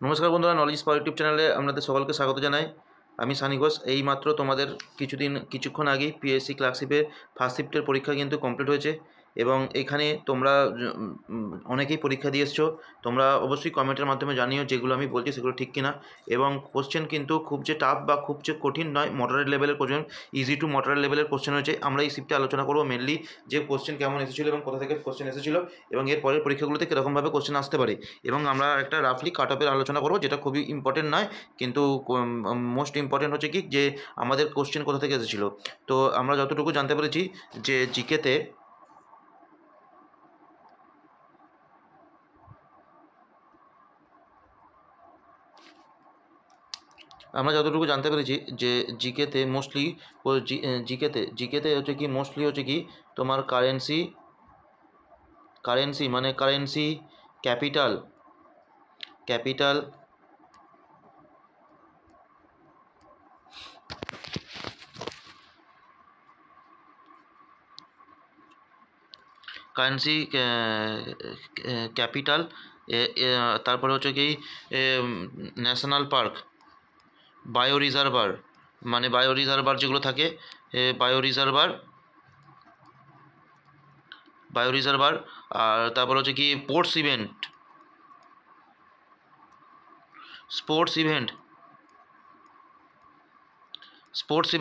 নমস্কার বন্ধুরা, নলেজ পাওয়ার ইউটিউব চ্যানেলে আপনাদের সকলকে স্বাগত জানাই। আমি সানি ঘোষ। এইমাত্র তোমাদের কিছুক্ষণ আগেই পিএসসি ক্লার্কশিপের ফার্স্ট শিফটের পরীক্ষা কিন্তু কমপ্লিট হয়েছে এবং এখানে তোমরা অনেকেই পরীক্ষা দিয়ে এসছো। তোমরা অবশ্যই কমেন্টের মাধ্যমে জানিও যেগুলো আমি বলছি সেগুলো ঠিক কিনা। এবং কোশ্চেন কিন্তু খুব যে টাফ বা খুব যে কঠিন নয়, মডারেট লেভেলের কোশ্চেন, ইজি টু মডারেট লেভেলের কোশ্চেন হয়েছে। আমরা এই শিফটে আলোচনা করবো মেনলি যে কোশ্চেন কেমন এসেছিলো এবং কোথা থেকে কোশ্চেন এসেছিলো এবং এর পরের পরীক্ষাগুলোতে কীরকমভাবে কোশ্চেন আসতে পারে। এবং আমরা একটা রাফলি কাট অফের আলোচনা করবো, যেটা খুবই ইম্পর্টেন্ট নয়, কিন্তু মোস্ট ইম্পর্টেন্ট হচ্ছে কি যে আমাদের কোশ্চেন কোথা থেকে এসেছিলো। তো আমরা যতটুকু জানতে পেরেছি যে জিকেতে জিকেতে হচ্ছে কি মোস্টলি হচ্ছে কি তোমার কারেন্সি মানে কারেন্সি, ক্যাপিটাল কারেন্সি ক্যাপিটাল, তারপরে হচ্ছে কি ন্যাশনাল পার্ক, বায়ো রিজার্ভার যেগুলো থাকে, বায়ো রিজার্ভার। আর তারপর হচ্ছে কি স্পোর্টস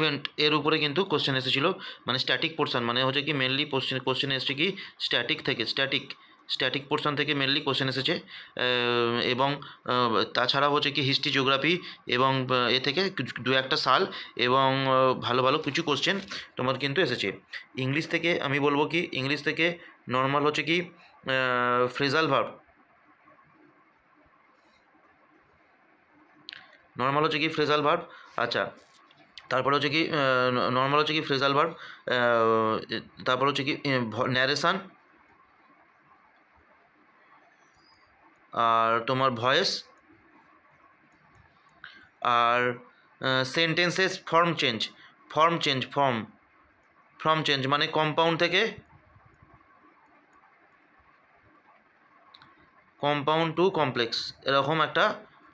ইভেন্ট এর উপরে কিন্তু কোশ্চেন এসেছিলো। মানে স্ট্যাটিক পোর্শন, মানে হচ্ছে কি মেনলি কোশ্চেন এসেছে কি স্ট্যাটিক পোর্শন থেকে মেনলি কোশ্চেন এসেছে। এবং তাছাড়া হচ্ছে কি হিস্ট্রি, জিওগ্রাফি এবং এ থেকে দু একটা সাল এবং ভালো ভালো কিছু কোশ্চেন তোমার কিন্তু এসেছে। ইংলিশ থেকে আমি বলবো কি, ইংলিশ থেকে নর্মাল হচ্ছে কি ফ্রেজাল ভার্ব, আচ্ছা। তারপরে হচ্ছে কি নর্মাল হচ্ছে কি ফ্রেজাল ভার্ব, তারপর হচ্ছে কি ন্যারেশান, আর তোমার ভয়েস, আর সেন্টেন্সেস ফর্ম চেঞ্জ মানে কম্পাউন্ড টু কমপ্লেক্স, এরকম একটা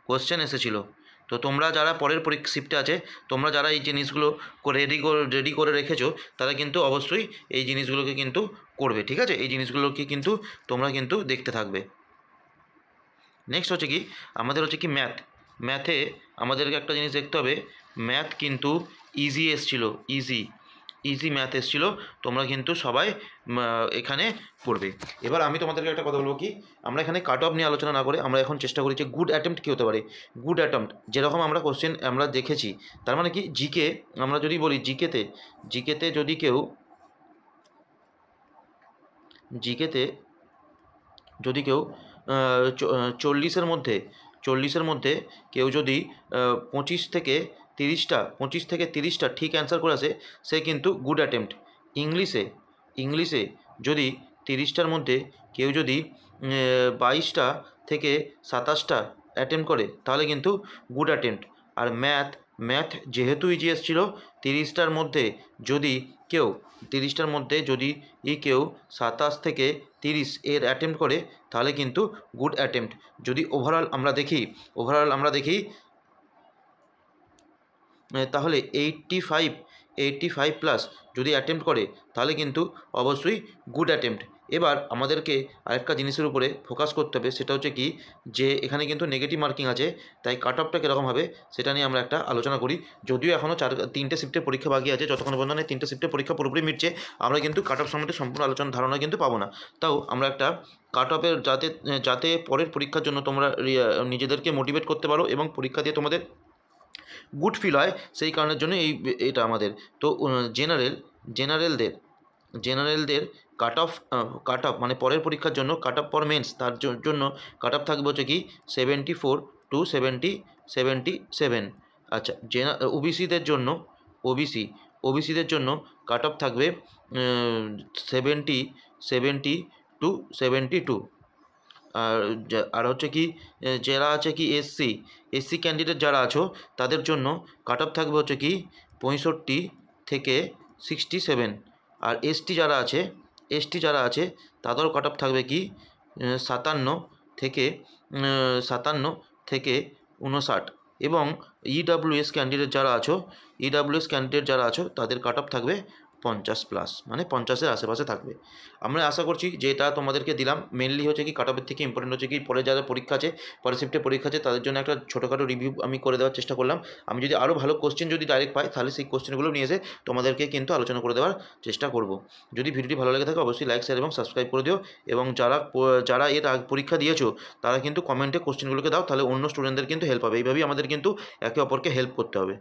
কোশ্চেন এসেছিলো। তো তোমরা যারা পরের শিফটে আছে, তোমরা যারা এই জিনিসগুলো রেডি করে রেখেছো, তারা কিন্তু অবশ্যই এই জিনিসগুলোকে কিন্তু করবে, ঠিক আছে? এই জিনিসগুলোকে কিন্তু তোমরা কিন্তু দেখতে থাকবে। নেক্সট হচ্ছে কি আমাদের হচ্ছে কি ম্যাথে আমাদেরকে একটা জিনিস দেখতে হবে। ম্যাথ কিন্তু ইজি ম্যাথ এসেছিলো। তোমরা কিন্তু সবাই এখানে পড়বে। এবার আমি তোমাদেরকে একটা কথা বলবো কি, আমরা এখানে কাট অফ নিয়ে আলোচনা না করে আমরা এখন চেষ্টা করি যে গুড অ্যাটেম্প্ট কী হতে পারে। গুড অ্যাটেম্প্ট যেরকম আমরা কোশ্চেন আমরা দেখেছি, তার মানে কি আমরা যদি বলি জিকেতে যদি কেউ 40-এর মধ্যে কেউ যদি 25 থেকে 30টা ঠিক অ্যান্সার করে আসে, সে কিন্তু গুড অ্যাটেম্প্ট। ইংলিশে যদি 30টার মধ্যে কেউ যদি 22টা থেকে 27টা অ্যাটেম্প্ট করে, তাহলে কিন্তু গুড অ্যাটেম্প্ট। আর ম্যাথ যেহেতু ইজি এসেছিল, 30টার মধ্যে যদি কেউ 27 থেকে 30 এর অ্যাটেম্প্ট করে, তাহলে কিন্তু গুড অ্যাটেম্প্ট। যদি ওভারঅল আমরা দেখি তাহলে 85 প্লাস যদি অ্যাটেম্প্ট করে, তাহলে কিন্তু অবশ্যই গুড অ্যাটেম্প্ট। এবার আমাদেরকে আরেকটা জিনিসের উপরে ফোকাস করতে হবে, সেটা হচ্ছে কি যে এখানে কিন্তু নেগেটিভ মার্কিং আছে, তাই কাট অফটা কীরকম হবে সেটা নিয়ে আমরা একটা আলোচনা করি। যদিও এখনও 3টে শিফটের পরীক্ষা বাকি আছে, যতক্ষণ পর্যন্ত 3টে শিফটের পরীক্ষা পুরোপুরি মিটছে, আমরা কিন্তু কাট অফ সম্বন্ধে সম্পূর্ণ ধারণা কিন্তু পাবো না। তাও আমরা একটা কাট অফের যাতে পরের পরীক্ষার জন্য তোমরা নিজেদেরকে মোটিভেট করতে পারো এবং পরীক্ষা দিয়ে তোমাদের গুড ফিল হয়, সেই কারণের জন্য এটা আমাদের। তো জেনারেলদের কাট অফ মানে পরের পরীক্ষার জন্য কাট অফ ফর মেন্স, তার জন্য কাট অফ থাকবে হচ্ছে কি 74 to 77। আচ্ছা, ওবিসিদের জন্য কাট অফ থাকবে 70 to 72। আর হচ্ছে কি যারা আছে কি এসসি ক্যান্ডিডেট যারা আছো, তাদের জন্য কাট অফ থাকবে হচ্ছে কি 65 থেকে 67। আর এসটি যারা আছে তাদেরও কাট অফ থাকবে কি 57 থেকে 59 এবং ইডাব্লিউএস ক্যান্ডিডেট যারা আছো তাদের কাট অফ থাকবে 50+, মানে 50-এর আশেপাশে থাকবে। আমরা আশা করছি যে এটা তোমাদেরকে দিলাম। মেনলি হচ্ছে কি কাট অফের থেকে ইম্পর্টেন্ট হচ্ছে কি পরে যারা পরীক্ষা আছে, পরের শিফটে পরীক্ষা আছে, তাদের জন্য একটা ছোটোখাটো রিভিউ আমি করে দেওয়ার চেষ্টা করলাম। আমি যদি আরও ভালো কোশ্চেন যদি ডাইরেক্ট পাই, তাহলে সেই কোশ্চেনগুলো নিয়ে এসে তোমাদেরকে কিন্তু আলোচনা করে দেওয়ার চেষ্টা করব। যদি ভিডিওটি ভালো লেগে থাকে অবশ্যই লাইক, শেয়ার এবং সাবস্ক্রাইব করে দিও। এবং যারা এর পরীক্ষা দিয়েছো তারা কিন্তু কমেন্টে কোশ্চেনগুলোকে দাও, তাহলে অন্য স্টুডেন্টদের কিন্তু হেল্প হবে। এইভাবেই আমাদের কিন্তু একে অপরকে হেল্প করতে হবে।